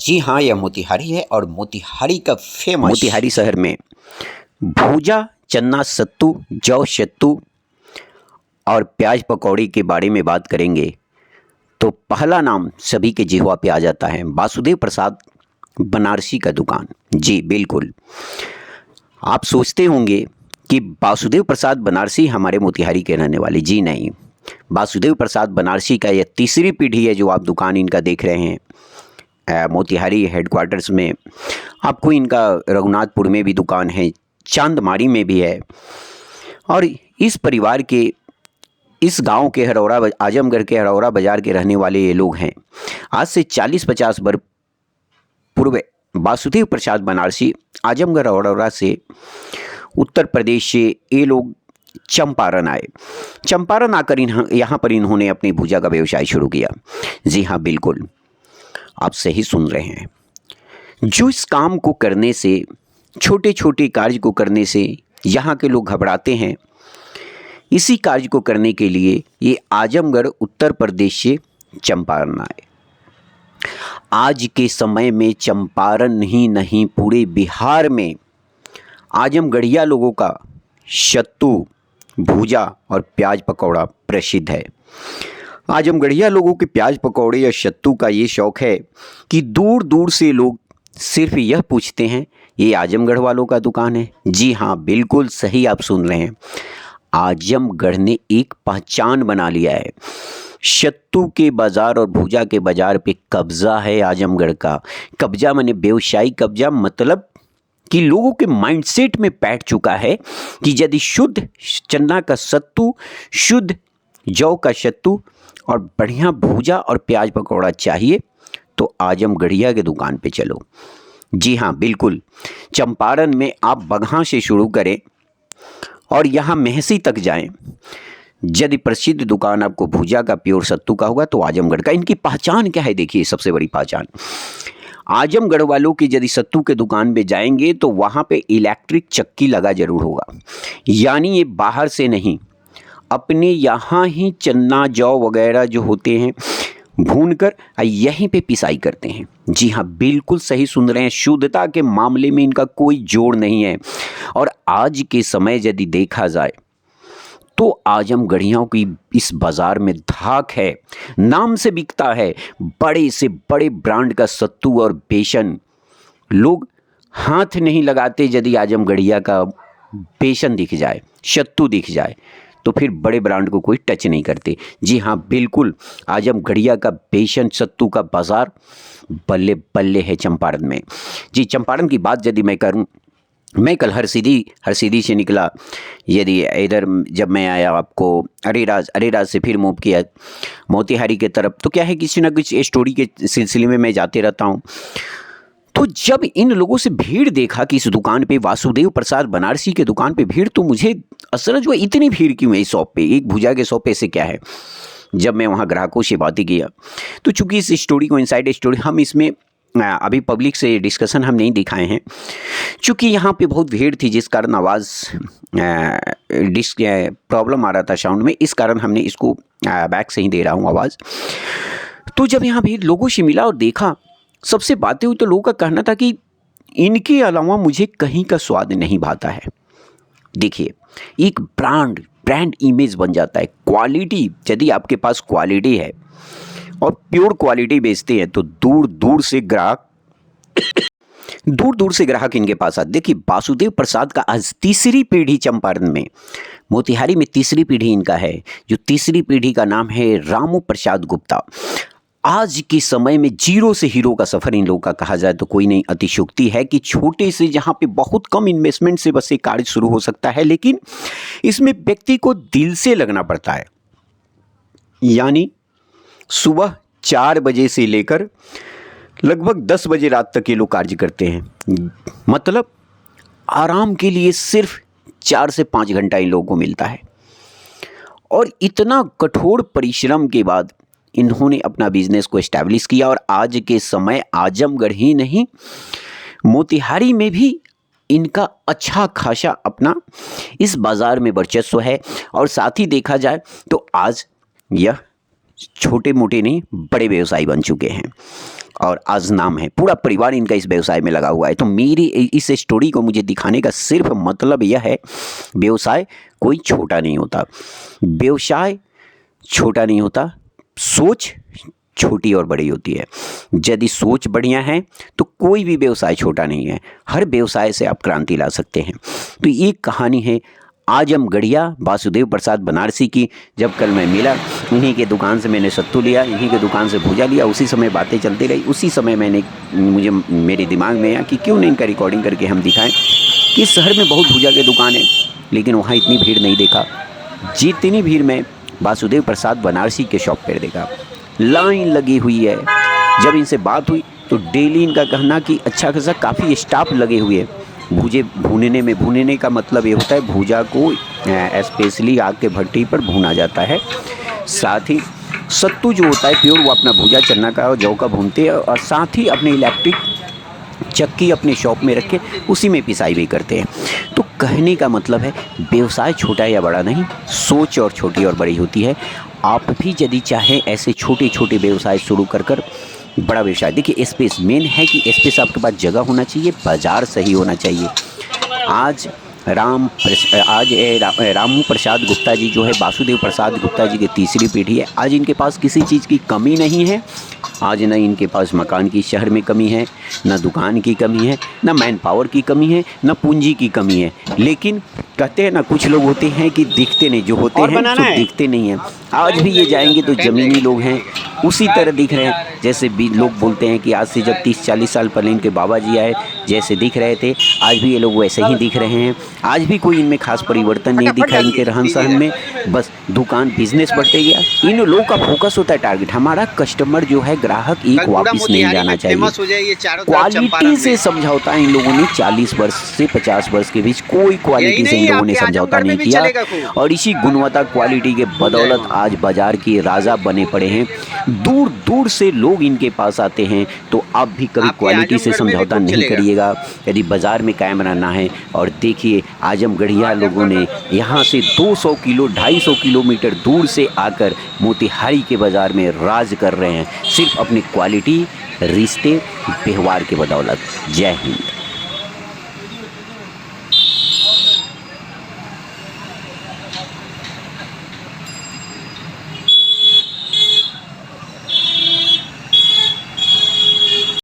जी हाँ, यह मोतिहारी है और मोतिहारी का फेमस मोतिहारी शहर में भूजा, चन्ना सत्तू, जौ सत्तू और प्याज पकौड़ी के बारे में बात करेंगे तो पहला नाम सभी के जिह्वा पे आ जाता है, वासुदेव प्रसाद बनारसी का दुकान। जी बिल्कुल, आप सोचते होंगे कि वासुदेव प्रसाद बनारसी हमारे मोतिहारी के रहने वाले। जी नहीं, वासुदेव प्रसाद बनारसी का यह तीसरी पीढ़ी है जो आप दुकान इनका देख रहे हैं। मोतिहारी हेडक्वार्टर्स में आपको इनका रघुनाथपुर में भी दुकान है, चांदमारी में भी है। और इस परिवार के, इस गांव के आजमगढ़ के हरौरा बाजार के रहने वाले ये लोग हैं। आज से 40-50 वर्ष पूर्व वासुदेव प्रसाद बनारसी आजमगढ़ हरौरा से उत्तर प्रदेश से ये लोग चंपारण आए। चंपारण आकर यहाँ पर इन्होंने अपनी भूजा का व्यवसाय शुरू किया। जी हाँ बिल्कुल, आप सही सुन रहे हैं। जो इस काम को करने से, छोटे छोटे कार्य को करने से यहाँ के लोग घबराते हैं, इसी कार्य को करने के लिए ये आजमगढ़ उत्तर प्रदेश से चंपारण आए। आज के समय में चंपारण ही नहीं, पूरे बिहार में आजमगढ़िया लोगों का सत्तू, भूजा और प्याज पकौड़ा प्रसिद्ध है। आजमगढ़िया लोगों के प्याज पकौड़े या सत्तू का ये शौक़ है कि दूर दूर से लोग सिर्फ यह पूछते हैं, ये आजमगढ़ वालों का दुकान है। जी हाँ बिल्कुल सही आप सुन रहे हैं, आजमगढ़ ने एक पहचान बना लिया है। सत्तू के बाज़ार और भूजा के बाज़ार पे कब्ज़ा है आजमगढ़ का। कब्ज़ा माने व्यवसायिक कब्ज़ा, मतलब कि लोगों के माइंडसेट में बैठ चुका है कि यदि शुद्ध चन्ना का सत्तू, शुद्ध जौ का सत्तू और बढ़िया भूजा और प्याज पकौड़ा चाहिए तो आजमगढ़िया के दुकान पे चलो। जी हाँ बिल्कुल, चंपारण में आप बगहा से शुरू करें और यहाँ मेहसी तक जाएं, यदि प्रसिद्ध दुकान आपको भूजा का, प्योर सत्तू का होगा तो आजमगढ़ का। इनकी पहचान क्या है देखिए, सबसे बड़ी पहचान, आजमगढ़ वालों की यदि सत्तू के दुकान पे जाएंगे तो वहाँ पे इलेक्ट्रिक चक्की लगा जरूर होगा। यानी ये बाहर से नहीं, अपने यहाँ ही चन्ना जौ वगैरह जो होते हैं भून कर यहीं पे पिसाई करते हैं। जी हाँ बिल्कुल सही सुन रहे हैं, शुद्धता के मामले में इनका कोई जोड़ नहीं है। और आज के समय यदि देखा जाए तो आजमगढ़ियों की इस बाज़ार में धाक है, नाम से बिकता है। बड़े से बड़े ब्रांड का सत्तू और बेसन लोग हाथ नहीं लगाते यदि आजमगढ़िया का बेसन दिख जाए, सत्तू दिख जाए तो फिर बड़े ब्रांड को कोई टच नहीं करते। जी हाँ बिल्कुल, आजमगढ़िया का बेसन सत्तू का बाज़ार बल्ले बल्ले है चंपारण में। जी, चंपारण की बात यदि मैं करूँ, मैं कल हरसिद्धि से निकला, यदि इधर जब मैं आया आपको अरेराज से फिर मूव किया मोतिहारी के तरफ, तो क्या है किसी ना कुछ स्टोरी के सिलसिले में मैं जाते रहता हूँ। तो जब इन लोगों से भीड़ देखा कि इस दुकान पे, वासुदेव प्रसाद बनारसी के दुकान पे भीड़, तो मुझे अचरज हुआ इतनी भीड़ क्यों है इस शॉप पे, एक भुजा के शॉप पे से क्या है। जब मैं वहाँ ग्राहकों से बातें किया तो चूंकि इस स्टोरी को, इनसाइड स्टोरी, हम इसमें अभी पब्लिक से डिस्कशन हम नहीं दिखाए हैं, चूँकि यहाँ पे बहुत भीड़ थी जिस कारण आवाज़ प्रॉब्लम आ रहा था साउंड में, इस कारण हमने इसको बैक से ही दे रहा हूँ आवाज़। तो जब यहाँ भीड़ लोगों से मिला और देखा, सबसे बातें हुई तो लोगों का कहना था कि इनके अलावा मुझे कहीं का स्वाद नहीं भाता है। देखिए, एक ब्रांड इमेज बन जाता है। क्वालिटी, यदि आपके पास क्वालिटी है और प्योर क्वालिटी बेचते हैं तो दूर दूर से ग्राहक इनके पास आते। देखिए, वासुदेव प्रसाद का आज तीसरी पीढ़ी चंपारण में, मोतिहारी में तीसरी पीढ़ी इनका है, जो तीसरी पीढ़ी का नाम है रामू प्रसाद गुप्ता। आज के समय में जीरो से हीरो का सफ़र इन लोगों का कहा जाए तो कोई नहीं अतिशयोक्ति है कि छोटे से, जहाँ पे बहुत कम इन्वेस्टमेंट से बस एक कार्य शुरू हो सकता है, लेकिन इसमें व्यक्ति को दिल से लगना पड़ता है। यानी सुबह 4 बजे से लेकर लगभग 10 बजे रात तक ये लोग कार्य करते हैं। मतलब आराम के लिए सिर्फ 4 से 5 घंटा इन लोगों को मिलता है। और इतना कठोर परिश्रम के बाद इन्होंने अपना बिजनेस को एस्टैब्लिश किया और आज के समय आजमगढ़ ही नहीं, मोतिहारी में भी इनका अच्छा खासा अपना इस बाज़ार में वर्चस्व है। और साथ ही देखा जाए तो आज यह छोटे मोटे नहीं बड़े व्यवसायी बन चुके हैं और आज नाम है, पूरा परिवार इनका इस व्यवसाय में लगा हुआ है। तो मेरी इस स्टोरी को मुझे दिखाने का सिर्फ मतलब यह है, व्यवसाय कोई छोटा नहीं होता, व्यवसाय छोटा नहीं होता, सोच छोटी और बड़ी होती है। यदि सोच बढ़िया है तो कोई भी व्यवसाय छोटा नहीं है, हर व्यवसाय से आप क्रांति ला सकते हैं। तो ये कहानी है आजमगढ़िया वासुदेव प्रसाद बनारसी की। जब कल मैं मिला, इन्हीं के दुकान से मैंने सत्तू लिया, इन्हीं के दुकान से भूजा लिया, उसी समय बातें चलती रही। उसी समय मुझे मेरे दिमाग में आया कि क्यों नहीं इनका रिकॉर्डिंग करके हम दिखाएं कि शहर में बहुत भूजा की दुकान है, लेकिन वहाँ इतनी भीड़ नहीं देखा जितनी भीड़ में वासुदेव प्रसाद बनारसी के शॉप पर देखा। लाइन लगी हुई है। जब इनसे बात हुई तो डेली इनका कहना कि अच्छा खासा काफ़ी स्टाफ लगे हुए हैं भूजे भूनने में। भूनने का मतलब ये होता है भूजा को स्पेशली आग के भट्टी पर भूना जाता है। साथ ही सत्तू जो होता है प्योर, वो अपना भूजा चना का और जौ का भूनते हैं और साथ ही अपने इलेक्ट्रिक चक्की अपने शॉप में रख के उसी में पिसाई भी करते हैं। तो कहने का मतलब है व्यवसाय छोटा या बड़ा नहीं, सोच और छोटी और बड़ी होती है। आप भी यदि चाहें ऐसे छोटे छोटे व्यवसाय शुरू कर बड़ा व्यवसाय, देखिए स्पेस मेन है कि स्पेस आपके पास जगह होना चाहिए, बाजार सही होना चाहिए। आज रामू प्रसाद गुप्ता जी जो है वासुदेव प्रसाद गुप्ता जी की तीसरी पीढ़ी है। आज इनके पास किसी चीज़ की कमी नहीं है। आज न इनके पास मकान की शहर में कमी है, न दुकान की कमी है, न मैन पावर की कमी है, न पूंजी की कमी है। लेकिन कहते हैं ना, कुछ लोग होते हैं कि दिखते नहीं, जो होते हैं तो दिखते नहीं हैं। आज भी ये जाएंगे तो ज़मीनी लोग हैं, उसी तरह दिख रहे हैं जैसे भी लोग बोलते हैं कि आज से जब 30-40 साल पहले इनके बाबा जी आए जैसे दिख रहे थे, आज भी ये लोग वैसे ही दिख रहे हैं। आज भी कोई इनमें खास परिवर्तन नहीं दिखा इनके रहन सहन में। बस दुकान बिजनेस बढ़ते गया। इन लोगों का फोकस होता है टारगेट, हमारा कस्टमर जो है ग्राहक एक वापस नहीं जाना चाहिए। क्वालिटी से समझौता इन लोगों ने 40 वर्ष से 50 वर्ष के बीच कोई क्वालिटी से इन लोगों ने समझौता नहीं किया और इसी गुणवत्ता क्वालिटी के बदौलत आज बाजार के राजा बने पड़े हैं। दूर दूर से लोग इनके पास आते हैं। तो आप भी कभी क्वालिटी से समझौता नहीं करिएगा यदि बाज़ार में कायम रहना है। और देखिए आजमगढ़िया लोगों ने यहाँ से 200 किलो 250 किलोमीटर दूर से आकर मोतिहारी के बाज़ार में राज कर रहे हैं, सिर्फ अपनी क्वालिटी, रिश्ते, व्यवहार के बदौलत। जय हिंद।